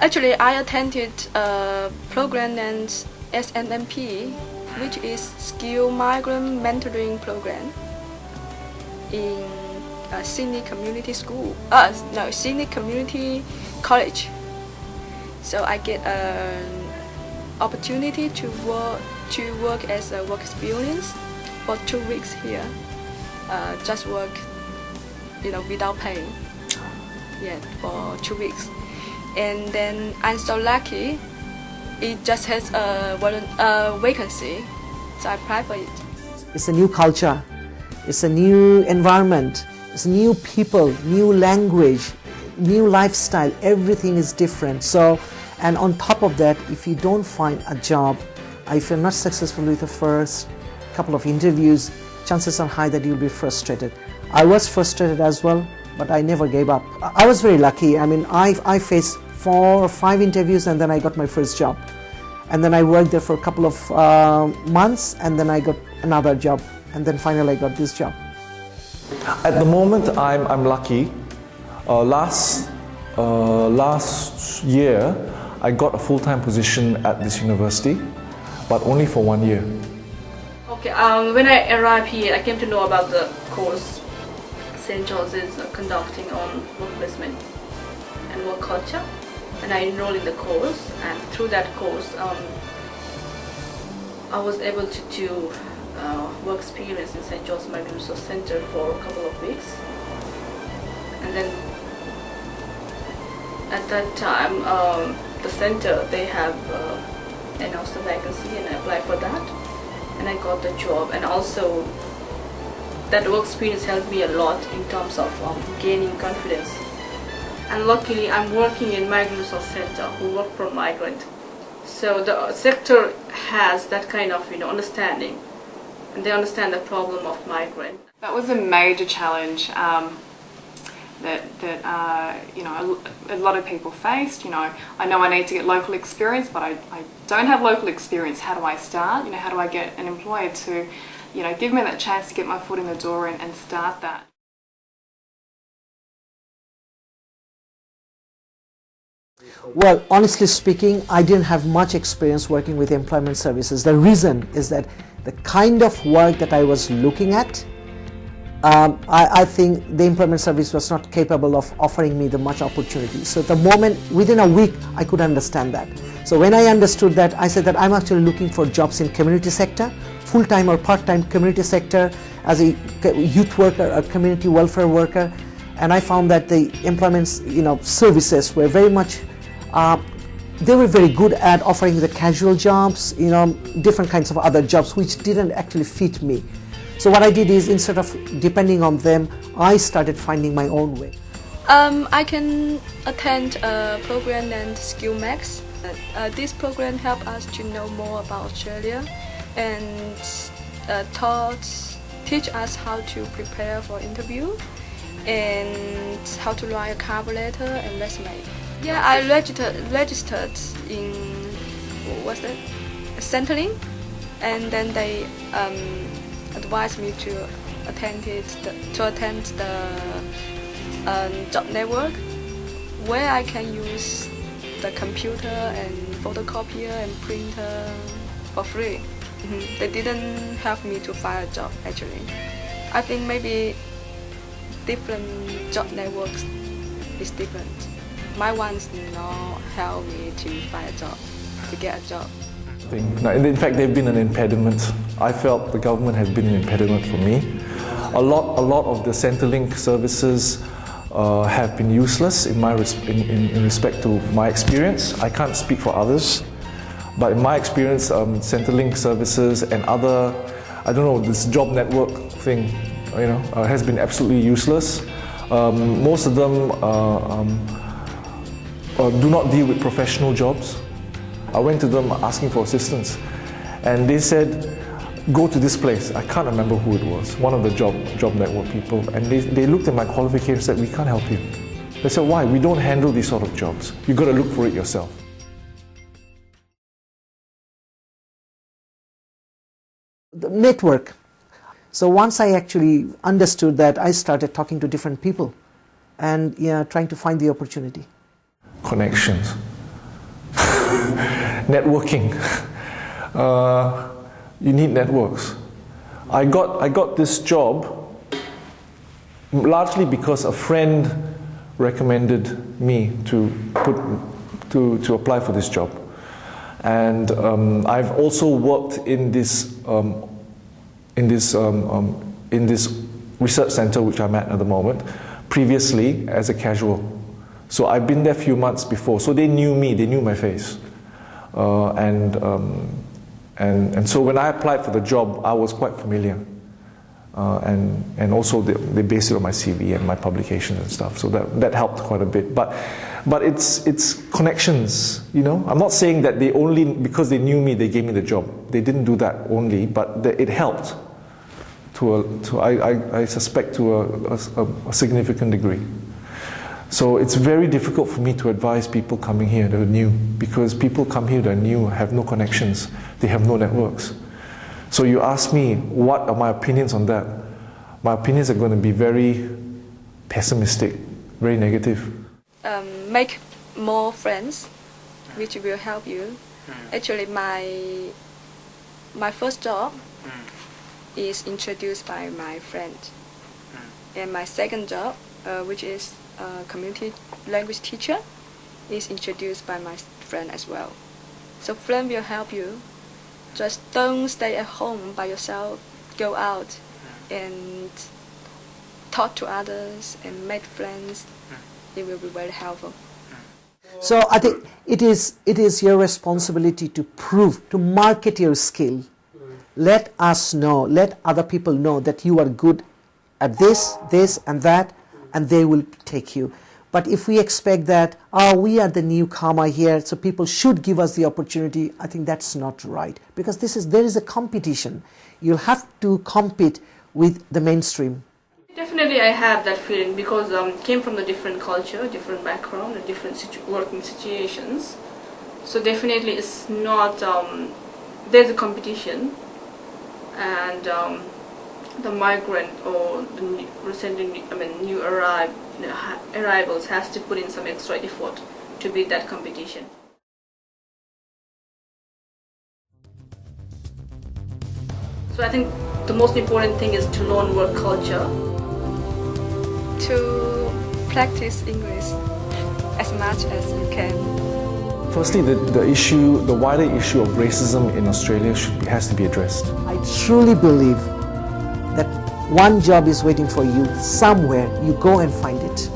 Actually, I attended a program named SNMP, which is Skill Migrant Mentoring Program in Sydney Community School. Sydney Community College. So I get an opportunity to work as a work experience for 2 weeks here. Just work, without pay. Yeah, for 2 weeks. And then I'm so lucky, it just has a vacancy, so I applied for it. It's a new culture, it's a new environment, it's new people, new language, new lifestyle, everything is different. So, and on top of that, if you don't find a job, if you're not successful with the first couple of interviews, chances are high that you'll be frustrated. I was frustrated as well, but I never gave up. I was very lucky. I mean, I faced 4 or 5 interviews and then I got my first job. And then I worked there for a couple of months and then I got another job. And then finally I got this job. At the moment, I'm lucky. Last year, I got a full-time position at this university, but only for 1 year. Okay, when I arrived here, I came to know about the course St. George is conducting on work placement and work culture, and I enrolled in the course, and through that course I was able to do work experience in St. George Migrant Resource Centre for a couple of weeks. And then at that time the centre, they have announced a vacancy and I applied for that and I got the job. And also that work experience helped me a lot in terms of gaining confidence. And luckily I'm working in Migrant Resource Centre who work for migrant. So the sector has that kind of understanding, and they understand the problem of migrant. That was a major challenge that a lot of people faced. I know I need to get local experience, but I don't have local experience. How do I start? How do I get an employer to give me that chance to get my foot in the door and start that? Well, honestly speaking, I didn't have much experience working with employment services. The reason is that the kind of work that I was looking at, I think the employment service was not capable of offering me the much opportunity. So the moment, within a week, I could understand that. So when I understood that, I said that I'm actually looking for jobs in community sector, full-time or part-time community sector, as a youth worker, a community welfare worker. And I found that the employment services were very much, they were very good at offering the casual jobs, different kinds of other jobs which didn't actually fit me. So what I did is, instead of depending on them, I started finding my own way. I can attend a program named Skill Max. This program helped us to know more about Australia and teach us how to prepare for interview and how to write a cover letter and resume. Yeah, I registered in Centrelink, and then they advised me to attend the job network, where I can use the computer and photocopier and printer for free. They didn't help me to find a job actually. I think maybe different job networks is different. My ones did not help me to find a job, to get a job. In fact, they've been an impediment. I felt the government has been an impediment for me. A lot of the Centrelink services have been useless in respect to my experience. I can't speak for others, but in my experience, Centrelink services and other, this job network thing, has been absolutely useless. Most of them do not deal with professional jobs. I went to them asking for assistance, and they said, go to this place. I can't remember who it was, one of the job network people, and they looked at my qualifications and said, we can't help you. They said, why? We don't handle these sort of jobs. You've got to look for it yourself. The network. So once I actually understood that, I started talking to different people and trying to find the opportunity. Connections. networking. You need networks. I got this job largely because a friend recommended me to apply for this job, and I've also worked in this research center which I'm at the moment previously as a casual. So I've been there a few months before, so they knew me, they knew my face, and so when I applied for the job, I was quite familiar. And also they based it on my CV and my publications and stuff, so that helped quite a bit. But it's connections, you know. I'm not saying that they only, because they knew me, they gave me the job. They didn't do that only, but it helped I suspect to a significant degree. So it's very difficult for me to advise people coming here that are new, because people come here that are new have no connections, they have no networks. So you ask me, what are my opinions on that? My opinions are going to be very pessimistic, very negative. Make more friends, which will help you. Actually, my first job is introduced by my friend. And my second job, which is community language teacher, is introduced by my friend as well. So friend will help you. Just don't stay at home by yourself. Go out and talk to others and make friends. It will be very helpful. So I think it is your responsibility to prove, to market your skill. Let us know, let other people know that you are good at this and that, and they will take you. But if we expect that, we are the newcomer here, so people should give us the opportunity, I think that's not right. Because there is a competition. You'll have to compete with the mainstream. Definitely I have that feeling, because came from a different culture, different background, and different working situations. So definitely it's not, there's a competition, and the migrant or the new arrivals has to put in some extra effort to beat that competition. So I think the most important thing is to learn work culture, to practice English as much as you can. Firstly, the wider issue of racism in Australia has to be addressed. I truly believe that one job is waiting for you somewhere. You go and find it.